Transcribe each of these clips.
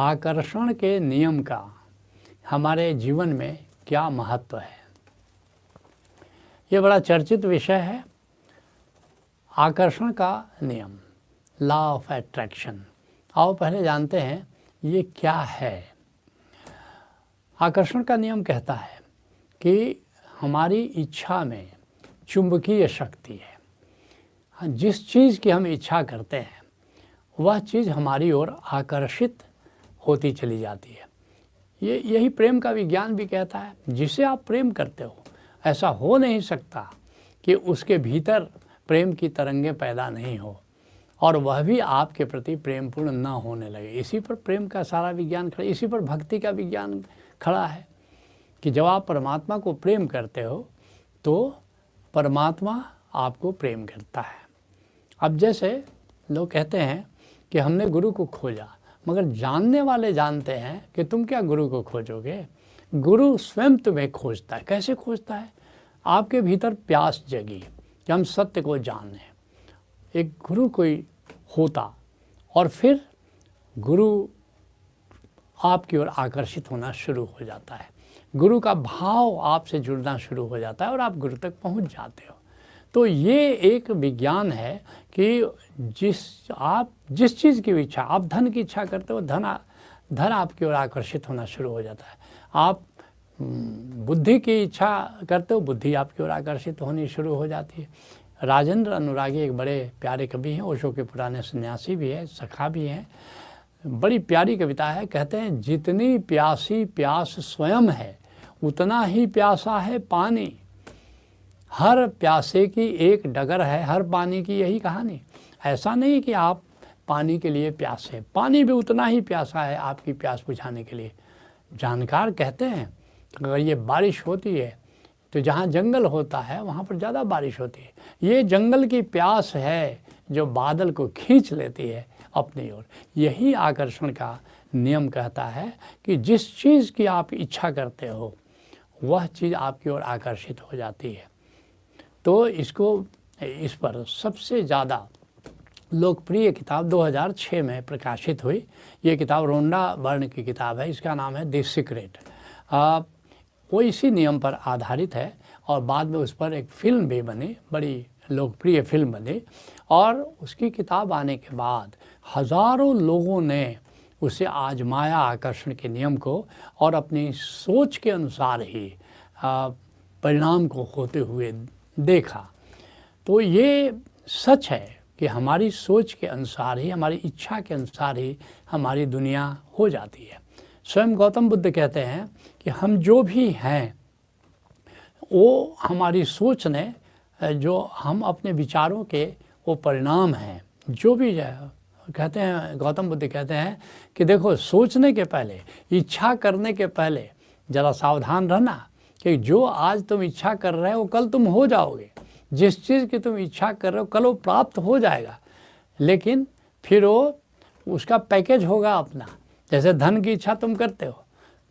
आकर्षण के नियम का हमारे जीवन में क्या महत्व है। ये बड़ा चर्चित विषय है, आकर्षण का नियम, लॉ ऑफ अट्रैक्शन। आओ पहले जानते हैं ये क्या है। आकर्षण का नियम कहता है कि हमारी इच्छा में चुंबकीय शक्ति है। जिस चीज़ की हम इच्छा करते हैं वह चीज़ हमारी ओर आकर्षित होती चली जाती है। यही प्रेम का विज्ञान भी कहता है। जिसे आप प्रेम करते हो ऐसा हो नहीं सकता कि उसके भीतर प्रेम की तरंगें पैदा नहीं हो और वह भी आपके प्रति प्रेमपूर्ण न होने लगे। इसी पर प्रेम का सारा विज्ञान खड़ा, इसी पर भक्ति का विज्ञान खड़ा है कि जब आप परमात्मा को प्रेम करते हो तो परमात्मा आपको प्रेम करता है। अब जैसे लोग कहते हैं कि हमने गुरु को खोजा, मगर जानने वाले जानते हैं कि तुम क्या गुरु को खोजोगे। गुरु स्वयं तुम्हें खोजता है। कैसे खोजता है? आपके भीतर प्यास जगी कि हम सत्य को जानें। एक गुरु कोई होता और फिर गुरु आपकी ओर आकर्षित होना शुरू हो जाता है। गुरु का भाव आपसे जुड़ना शुरू हो जाता है और आप गुरु तक पहुंच जाते हो। तो ये एक विज्ञान है कि जिस चीज़ की इच्छा, आप धन की इच्छा करते हो, धन आपकी ओर आकर्षित होना शुरू हो जाता है। आप बुद्धि की इच्छा करते हो, बुद्धि आपकी ओर आकर्षित होनी शुरू हो जाती है। राजेंद्र अनुरागी एक बड़े प्यारे कवि हैं, ओशो के पुराने सन्यासी भी हैं, सखा भी हैं। बड़ी प्यारी कविता है। कहते हैं, जितनी प्यासी प्यास स्वयं है उतना ही प्यासा है पानी। हर प्यासे की एक डगर है, हर पानी की यही कहानी। ऐसा नहीं कि आप पानी के लिए प्यासे, पानी भी उतना ही प्यासा है आपकी प्यास बुझाने के लिए। जानकार कहते हैं अगर ये बारिश होती है तो जहाँ जंगल होता है वहाँ पर ज़्यादा बारिश होती है। ये जंगल की प्यास है जो बादल को खींच लेती है अपनी ओर। यही आकर्षण का नियम कहता है कि जिस चीज़ की आप इच्छा करते हो वह चीज़ आपकी ओर आकर्षित हो जाती है। तो इस पर सबसे ज़्यादा लोकप्रिय किताब 2006 में प्रकाशित हुई। ये किताब रोंडा बर्न की किताब है। इसका नाम है द सीक्रेट। वो इसी नियम पर आधारित है और बाद में उस पर एक फ़िल्म भी बनी, बड़ी लोकप्रिय फिल्म बनी। और उसकी किताब आने के बाद हज़ारों लोगों ने उसे आजमाया, आकर्षण के नियम को, और अपनी सोच के अनुसार ही परिणाम को होते हुए देखा। तो ये सच है कि हमारी सोच के अनुसार ही, हमारी इच्छा के अनुसार ही हमारी दुनिया हो जाती है। स्वयं गौतम बुद्ध कहते हैं कि हम जो भी हैं वो हमारी सोच ने, जो हम अपने विचारों के वो परिणाम हैं। जो भी कहते हैं, गौतम बुद्ध कहते हैं कि देखो, सोचने के पहले, इच्छा करने के पहले ज़रा सावधान रहना कि जो आज तुम इच्छा कर रहे हो कल तुम हो जाओगे। जिस चीज़ की तुम इच्छा कर रहे हो कल वो प्राप्त हो जाएगा, लेकिन फिर वो उसका पैकेज होगा अपना। जैसे धन की इच्छा तुम करते हो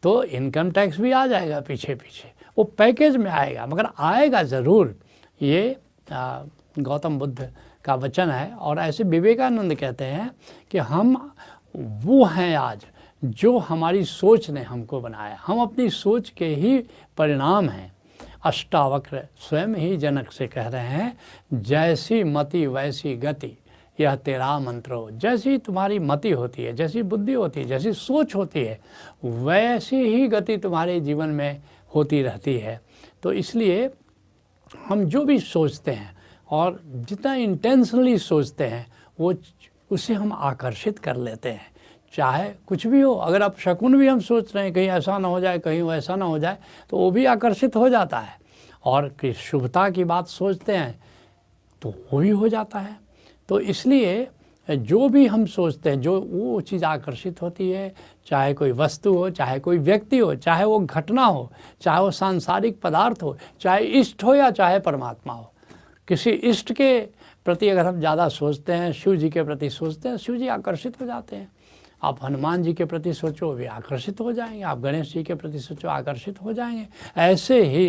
तो इनकम टैक्स भी आ जाएगा पीछे पीछे, वो पैकेज में आएगा, मगर आएगा ज़रूर। ये गौतम बुद्ध का वचन है। और ऐसे विवेकानंद कहते हैं कि हम वो हैं आज जो हमारी सोच ने हमको बनाया, हम अपनी सोच के ही परिणाम हैं। अष्टावक्र स्वयं ही जनक से कह रहे हैं, जैसी मति वैसी गति, यह तेरा मंत्र हो। जैसी तुम्हारी मति होती है, जैसी बुद्धि होती है, जैसी सोच होती है, वैसी ही गति तुम्हारे जीवन में होती रहती है। तो इसलिए हम जो भी सोचते हैं और जितना इंटेंशनली सोचते हैं वो उससे हम आकर्षित कर लेते हैं, चाहे कुछ भी हो। अगर आप शकुन भी हम सोच रहे हैं कहीं ऐसा ना हो जाए, कहीं वैसा ना हो जाए, तो वो भी आकर्षित हो जाता है। और कि शुभता की बात सोचते हैं तो वो भी हो जाता है। तो इसलिए जो भी हम सोचते हैं, जो वो चीज़ आकर्षित होती है, चाहे कोई वस्तु हो, चाहे कोई व्यक्ति हो, चाहे वो घटना हो, चाहे वो सांसारिक पदार्थ हो, चाहे इष्ट हो या चाहे परमात्मा हो। किसी इष्ट के प्रति अगर हम ज़्यादा सोचते हैं, शिव जी के प्रति सोचते हैं, शिव जी आकर्षित हो जाते हैं। आप हनुमान जी के प्रति सोचो, वे आकर्षित हो जाएंगे। आप गणेश जी के प्रति सोचो, आकर्षित हो जाएंगे। ऐसे ही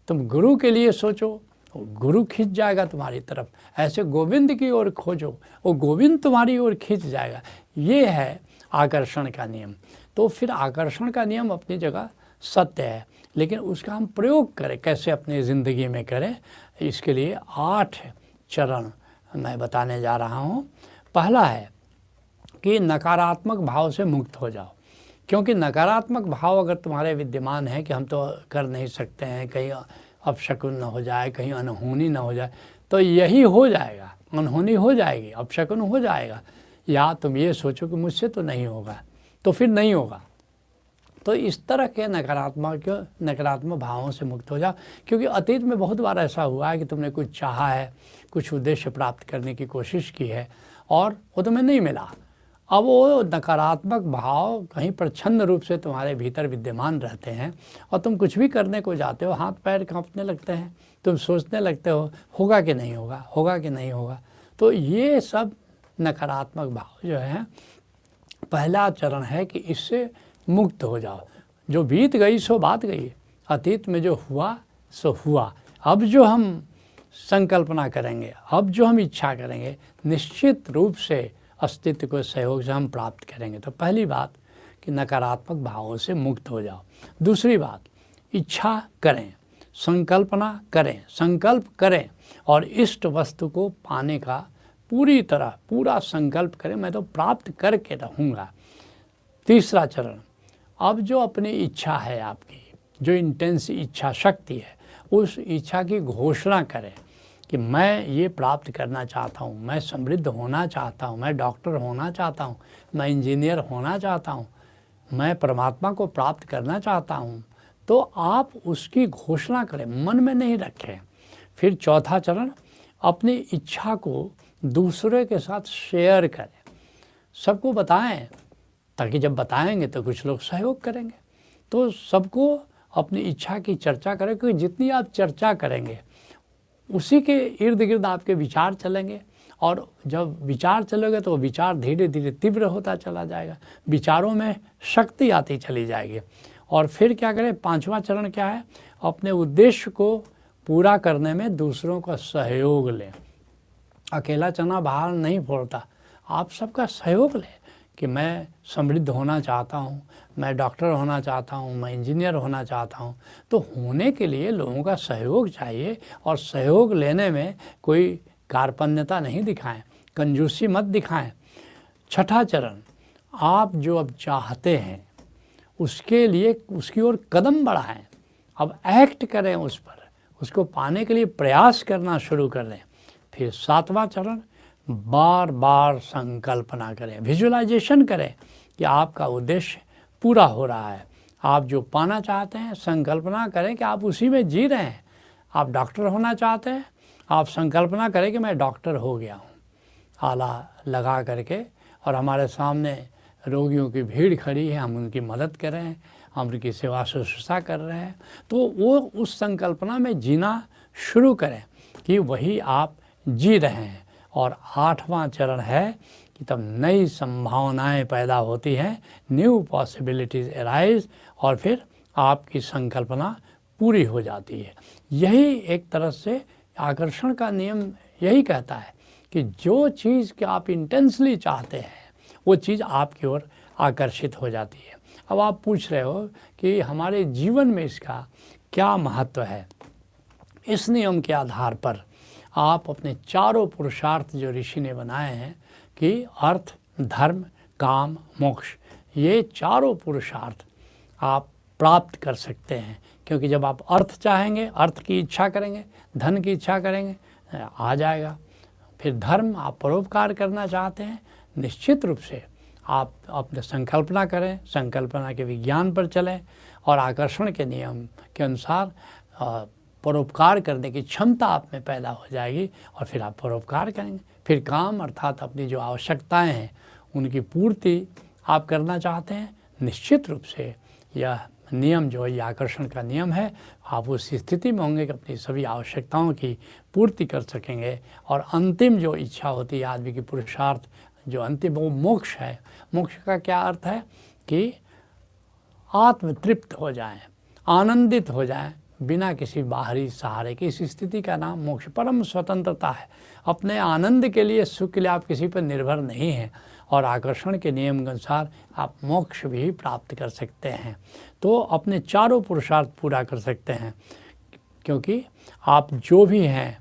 तुम गुरु के लिए सोचो, गुरु खींच जाएगा तुम्हारी तरफ। ऐसे गोविंद की ओर खोजो, वो गोविंद तुम्हारी ओर खींच जाएगा। ये है आकर्षण का नियम। तो फिर आकर्षण का नियम अपनी जगह सत्य है, लेकिन उसका हम प्रयोग करें कैसे अपनी ज़िंदगी में करें, इसके लिए 8 चरण मैं बताने जा रहा हूँ। पहला है कि नकारात्मक भाव से मुक्त हो जाओ, क्योंकि नकारात्मक भाव अगर तुम्हारे विद्यमान है कि हम तो कर नहीं सकते हैं, कहीं अपशकुन न हो जाए, कहीं अनहोनी न हो जाए, तो यही हो जाएगा, अनहोनी हो जाएगी, अपशकुन हो जाएगा, या तुम ये सोचो कि मुझसे तो नहीं होगा, तो फिर नहीं होगा। तो इस तरह के नकारात्मक भावों से मुक्त हो जाओ, क्योंकि अतीत में बहुत बार ऐसा हुआ है कि तुमने कुछ चाहा है, कुछ उद्देश्य प्राप्त करने की कोशिश की है और वो तुम्हें नहीं मिला। अब वो नकारात्मक भाव कहीं प्रच्छन्न रूप से तुम्हारे भीतर विद्यमान रहते हैं और तुम कुछ भी करने को जाते हो, हाथ पैर कांपने लगते हैं, तुम सोचने लगते हो होगा कि नहीं होगा, होगा कि नहीं होगा। तो ये सब नकारात्मक भाव जो है, पहला चरण है कि इससे मुक्त हो जाओ। जो बीत गई सो बात गई, अतीत में जो हुआ सो हुआ। अब जो हम संकल्पना करेंगे, अब जो हम इच्छा करेंगे, निश्चित रूप से अस्तित्व को सहयोग से हम प्राप्त करेंगे। तो पहली बात कि नकारात्मक भावों से मुक्त हो जाओ। दूसरी बात, इच्छा करें, संकल्पना करें, संकल्प करें और इष्ट वस्तु को पाने का पूरी तरह पूरा संकल्प करें, मैं तो प्राप्त करके रहूँगा। तीसरा चरण, अब जो अपनी इच्छा है आपकी, जो इंटेंस इच्छा शक्ति है, उस इच्छा की घोषणा करें कि मैं ये प्राप्त करना चाहता हूँ, मैं समृद्ध होना चाहता हूँ, मैं डॉक्टर होना चाहता हूँ, मैं इंजीनियर होना चाहता हूँ, मैं परमात्मा को प्राप्त करना चाहता हूँ। तो आप उसकी घोषणा करें, मन में नहीं रखें। फिर चौथा चरण, अपनी इच्छा को दूसरे के साथ शेयर करें, सबको बताएं, ताकि जब बताएंगे तो कुछ लोग सहयोग करेंगे। तो सबको अपनी इच्छा की चर्चा करें, क्योंकि जितनी आप चर्चा करेंगे उसी के इर्द गिर्द आपके विचार चलेंगे, और जब विचार चलेंगे तो विचार धीरे धीरे तीव्र होता चला जाएगा, विचारों में शक्ति आती चली जाएगी। और फिर क्या करें, पांचवा चरण क्या है, अपने उद्देश्य को पूरा करने में दूसरों का सहयोग लें। अकेला चना बाहर नहीं फोड़ता, आप सबका सहयोग लें कि मैं समृद्ध होना चाहता हूँ, मैं डॉक्टर होना चाहता हूँ, मैं इंजीनियर होना चाहता हूँ। तो होने के लिए लोगों का सहयोग चाहिए, और सहयोग लेने में कोई कार्पण्यता नहीं दिखाएं, कंजूसी मत दिखाएं। छठा चरण, आप जो अब चाहते हैं उसके लिए उसकी ओर कदम बढ़ाएं, अब एक्ट करें उस पर, उसको पाने के लिए प्रयास करना शुरू कर दें। फिर सातवां चरण, बार बार संकल्पना करें, विजुअलाइजेशन करें कि आपका उद्देश्य पूरा हो रहा है। आप जो पाना चाहते हैं, संकल्पना करें कि आप उसी में जी रहे हैं। आप डॉक्टर होना चाहते हैं, आप संकल्पना करें कि मैं डॉक्टर हो गया हूँ, आला लगा करके, और हमारे सामने रोगियों की भीड़ खड़ी है, हम उनकी मदद कर रहे हैं, हम उनकी सेवा शुश्रूषा कर रहे हैं। तो वो उस संकल्पना में जीना शुरू करें कि वही आप जी रहे हैं। और आठवां चरण है कि तब नई संभावनाएं पैदा होती हैं, न्यू पॉसिबिलिटीज़ अराइज, और फिर आपकी संकल्पना पूरी हो जाती है। यही एक तरह से आकर्षण का नियम यही कहता है कि जो चीज़ कि आप इंटेंसली चाहते हैं वो चीज़ आपकी ओर आकर्षित हो जाती है। अब आप पूछ रहे हो कि हमारे जीवन में इसका क्या महत्व है। इस नियम के आधार पर आप अपने चारों पुरुषार्थ जो ऋषि ने बनाए हैं कि अर्थ, धर्म, काम, मोक्ष, ये चारों पुरुषार्थ आप प्राप्त कर सकते हैं। क्योंकि जब आप अर्थ चाहेंगे, अर्थ की इच्छा करेंगे, धन की इच्छा करेंगे, आ जाएगा। फिर धर्म, आप परोपकार करना चाहते हैं, निश्चित रूप से आप अपने संकल्पना करें, संकल्पना के विज्ञान पर चलें और आकर्षण के नियम के अनुसार परोपकार करने की क्षमता आप में पैदा हो जाएगी, और फिर आप परोपकार करेंगे। फिर काम, अर्थात अपनी जो आवश्यकताएं हैं उनकी पूर्ति आप करना चाहते हैं, निश्चित रूप से यह नियम जो है, आकर्षण का नियम है, आप उस स्थिति में होंगे कि अपनी सभी आवश्यकताओं की पूर्ति कर सकेंगे। और अंतिम जो इच्छा होती है आदमी की, पुरुषार्थ जो अंतिम, वो मोक्ष है। मोक्ष का क्या अर्थ है कि आत्मतृप्त हो जाएं, आनंदित हो जाएं, बिना किसी बाहरी सहारे की। इस स्थिति का नाम मोक्ष, परम स्वतंत्रता है। अपने आनंद के लिए, सुख के लिए आप किसी पर निर्भर नहीं हैं, और आकर्षण के नियम के अनुसार आप मोक्ष भी प्राप्त कर सकते हैं। तो अपने चारों पुरुषार्थ पूरा कर सकते हैं, क्योंकि आप जो भी हैं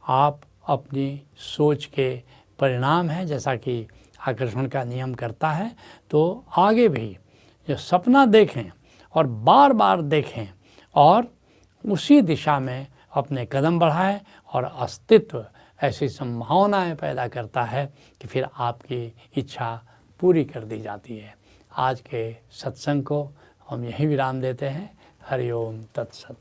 आप अपनी सोच के परिणाम हैं। जैसा कि आकर्षण का नियम करता है, तो आगे भी जो सपना देखें और बार बार देखें और उसी दिशा में अपने कदम बढ़ाएं, और अस्तित्व ऐसी संभावनाएं पैदा करता है कि फिर आपकी इच्छा पूरी कर दी जाती है। आज के सत्संग को हम यही विराम देते हैं। हरि ओम तत्सत।